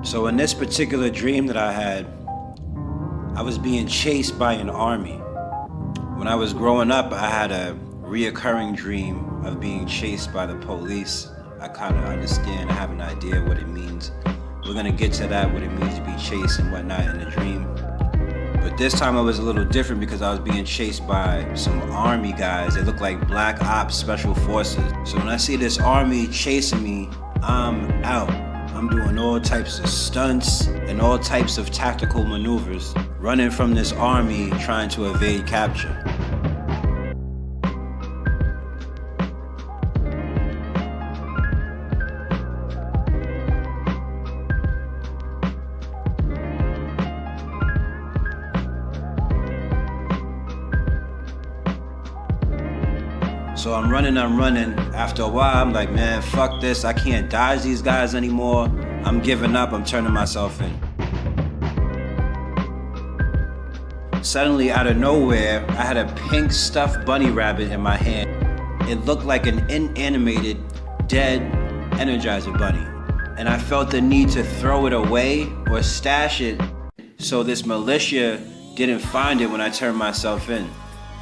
So in this particular dream that I had, I was being chased by an army. When I was growing up, I had a reoccurring dream of being chased by the police. I kind of understand, I have an idea what it means. We're gonna get to that, what it means to be chased and whatnot in the dream. But this time it was a little different because I was being chased by some army guys. They look like black ops special forces. So when I see this army chasing me, I'm out. I'm doing all types of stunts and all types of tactical maneuvers, running from this army trying to evade capture. So I'm running. After a while, I'm like, man, fuck this. I can't dodge these guys anymore. I'm giving up. I'm turning myself in. Suddenly, out of nowhere, I had a pink stuffed bunny rabbit in my hand. It looked like an inanimated, dead Energizer bunny. And I felt the need to throw it away or stash it so this militia didn't find it when I turned myself in.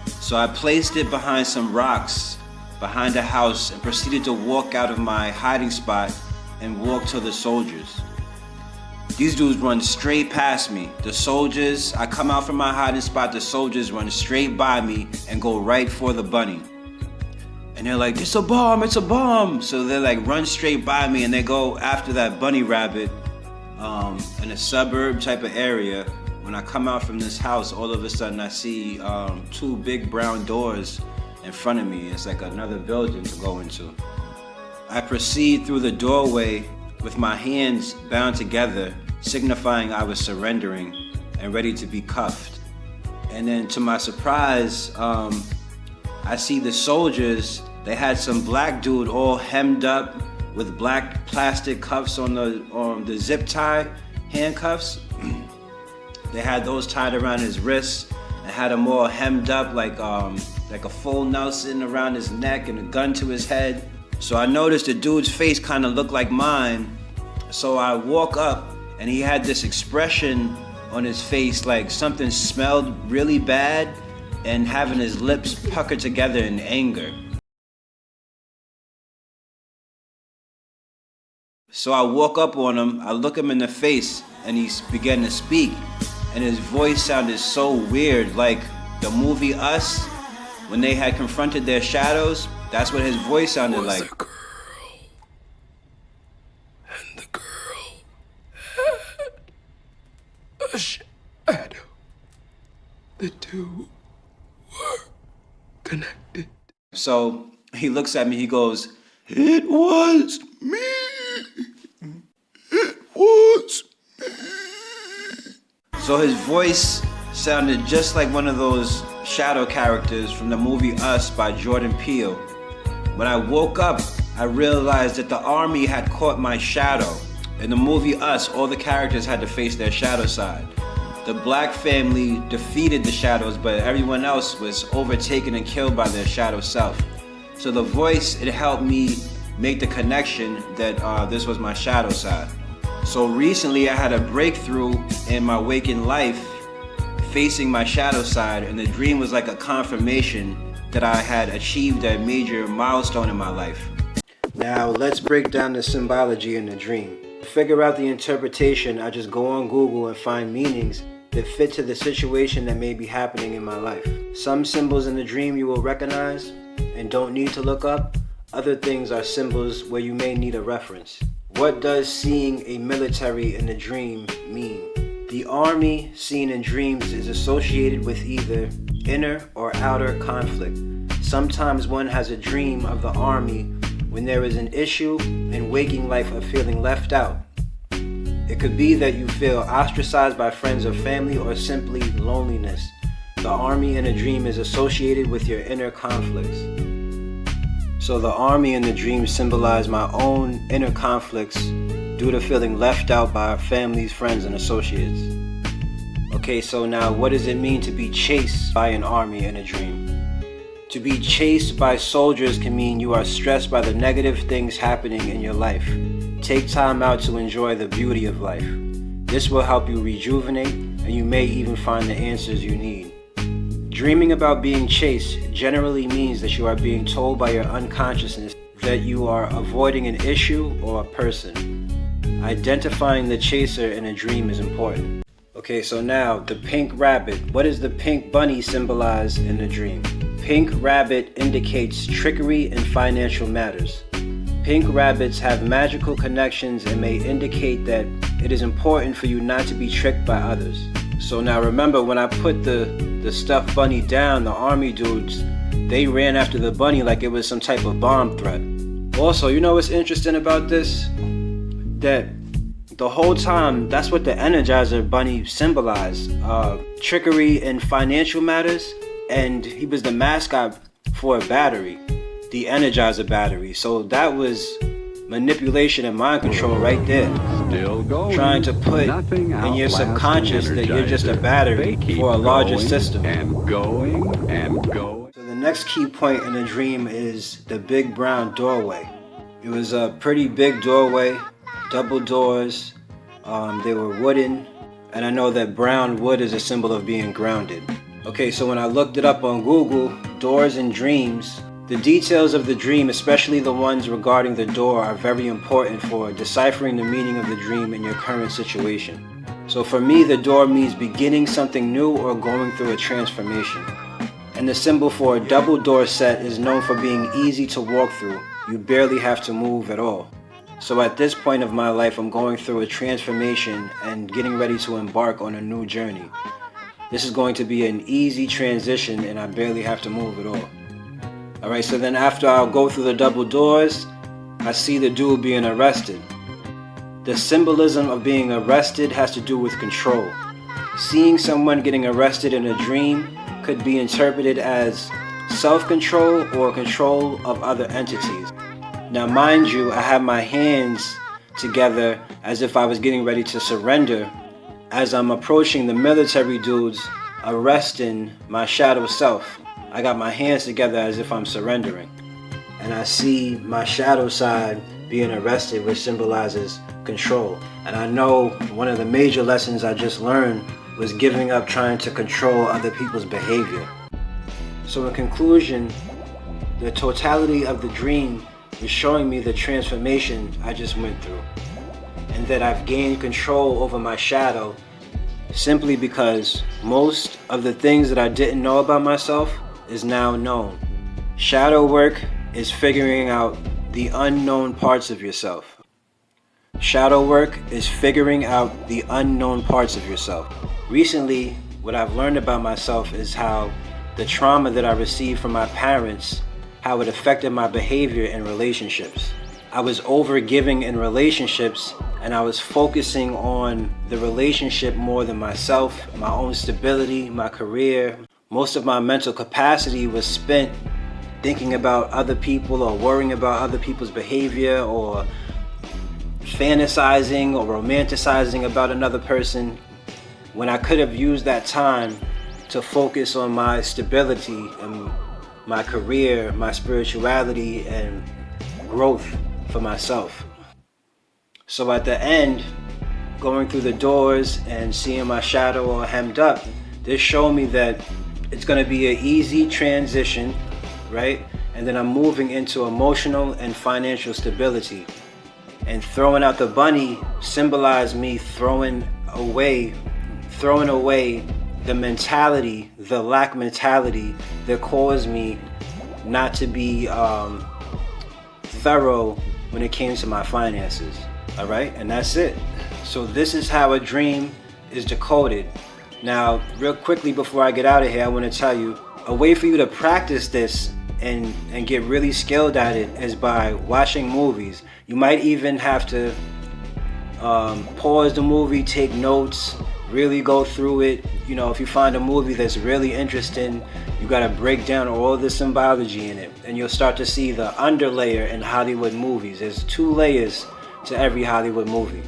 So I placed it behind some rocks behind a house and proceeded to walk out of my hiding spot and walk to the soldiers. These dudes run straight past me. The soldiers, I come out from my hiding spot, the soldiers run straight by me and go right for the bunny. And they're like, it's a bomb. So they like run straight by me and they go after that bunny rabbit in a suburb type of area. When I come out from this house, all of a sudden I see two big brown doors in front of me. It's like another building to go into. I proceed through the doorway with my hands bound together, signifying I was surrendering and ready to be cuffed. And then to my surprise, I see the soldiers. They had some black dude all hemmed up with black plastic cuffs on the zip tie handcuffs. They had those tied around his wrists and had him all hemmed up like a full Nelson around his neck and a gun to his head. So I noticed the dude's face kind of looked like mine. So I walk up and he had this expression on his face like something smelled really bad and having his lips puckered together in anger. So I walk up on him, I look him in the face and he began to speak. And his voice sounded so weird, like the movie Us, when they had confronted their shadows, that's what his voice sounded like. A girl, and the girl had a shadow. The two were connected. So he looks at me, he goes, it was me. It was me. So his voice sounded just like one of those shadow characters from the movie Us by Jordan Peele. When I woke up, I realized that the army had caught my shadow. In the movie Us, all the characters had to face their shadow side. The black family defeated the shadows, but everyone else was overtaken and killed by their shadow self. So the voice, it helped me make the connection that this was my shadow side. So recently I had a breakthrough in my waking life facing my shadow side, and the dream was like a confirmation that I had achieved a major milestone in my life. Now let's break down the symbology in the dream. To figure out the interpretation, I just go on Google and find meanings that fit to the situation that may be happening in my life. Some symbols in the dream you will recognize and don't need to look up. Other things are symbols where you may need a reference. What does seeing a military in a dream mean? The army seen in dreams is associated with either inner or outer conflict. Sometimes one has a dream of the army when there is an issue in waking life of feeling left out. It could be that you feel ostracized by friends or family, or simply loneliness. The army in a dream is associated with your inner conflicts. So the army in the dream symbolized my own inner conflicts due to feeling left out by families, friends, and associates. Okay, so now what does it mean to be chased by an army in a dream? To be chased by soldiers can mean you are stressed by the negative things happening in your life. Take time out to enjoy the beauty of life. This will help you rejuvenate, and you may even find the answers you need. Dreaming about being chased generally means that you are being told by your unconsciousness that you are avoiding an issue or a person. Identifying the chaser in a dream is important. Okay, so now the pink rabbit. What does the pink bunny symbolize in the dream? Pink rabbit indicates trickery in financial matters. Pink rabbits have magical connections and may indicate that it is important for you not to be tricked by others. So now remember, when I put the stuffed bunny down, the army dudes, they ran after the bunny like it was some type of bomb threat. Also, you know what's interesting about this? That the whole time, that's what the Energizer Bunny symbolized. Trickery in financial matters, and he was the mascot for a battery, the Energizer battery. So that was manipulation and mind control right there. Still going. Trying to put in your subconscious that you're just a battery for a larger system. And going and going. So the next key point in the dream is the big brown doorway. It was a pretty big doorway, double doors. They were wooden, and I know that brown wood is a symbol of being grounded. Okay, so when I looked it up on Google, doors and dreams, the details of the dream, especially the ones regarding the door, are very important for deciphering the meaning of the dream in your current situation. So for me, the door means beginning something new or going through a transformation. And the symbol for a double door set is known for being easy to walk through. You barely have to move at all. So at this point of my life, I'm going through a transformation and getting ready to embark on a new journey. This is going to be an easy transition and I barely have to move at all. Alright, so then after I'll go through the double doors, I see the dude being arrested. The symbolism of being arrested has to do with control. Seeing someone getting arrested in a dream could be interpreted as self-control or control of other entities. Now mind you, I have my hands together as if I was getting ready to surrender as I'm approaching the military dudes arresting my shadow self. I got my hands together as if I'm surrendering. And I see my shadow side being arrested, which symbolizes control. And I know one of the major lessons I just learned was giving up trying to control other people's behavior. So in conclusion, the totality of the dream is showing me the transformation I just went through, and that I've gained control over my shadow simply because most of the things that I didn't know about myself is now known. Shadow work is figuring out the unknown parts of yourself. Shadow work is figuring out the unknown parts of yourself. Recently, what I've learned about myself is how the trauma that I received from my parents, how it affected my behavior in relationships. I was overgiving in relationships, and I was focusing on the relationship more than myself, my own stability, my career. Most of my mental capacity was spent thinking about other people or worrying about other people's behavior or fantasizing or romanticizing about another person, when I could have used that time to focus on my stability and my career, my spirituality, and growth for myself. So at the end, going through the doors and seeing my shadow all hemmed up, this showed me that it's going to be an easy transition, right? And then I'm moving into emotional and financial stability. And throwing out the bunny symbolized me throwing away the mentality, the lack mentality that caused me not to be thorough when it came to my finances. All right, and that's it. So this is how a dream is decoded. Now, real quickly before I get out of here, I want to tell you, a way for you to practice this and get really skilled at it is by watching movies. You might even have to pause the movie, take notes, really go through it. You know, if you find a movie that's really interesting, you got to break down all the symbology in it, and you'll start to see the underlayer in Hollywood movies. There's 2 layers to every Hollywood movie.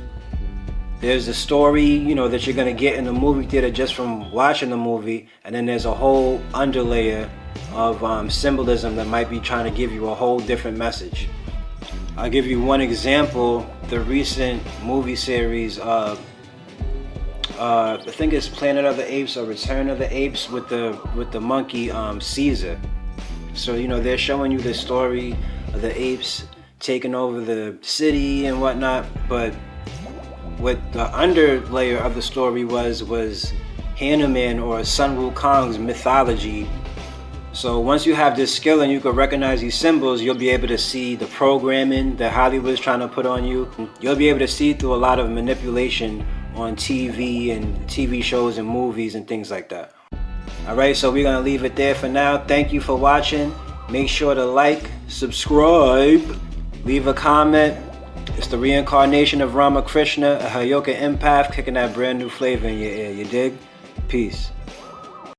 There's the story, you know, that you're going to get in the movie theater just from watching the movie, and then there's a whole underlayer of symbolism that might be trying to give you a whole different message. I'll give you one example. The recent movie series, I think it's Planet of the Apes or Return of the Apes with the monkey Caesar. So they're showing you the story of the apes taking over the city and whatnot, but what the underlayer of the story was Hanuman or Sun Wukong's mythology. So once you have this skill and you can recognize these symbols, you'll be able to see the programming that Hollywood's trying to put on you. You'll be able to see through a lot of manipulation on TV and TV shows and movies and things like that. Alright, so we're going to leave it there for now. Thank you for watching. Make sure to like, subscribe, leave a comment. It's the reincarnation of Ramakrishna, a Heyoka Empath, kicking that brand new flavor in your ear. You dig? Peace.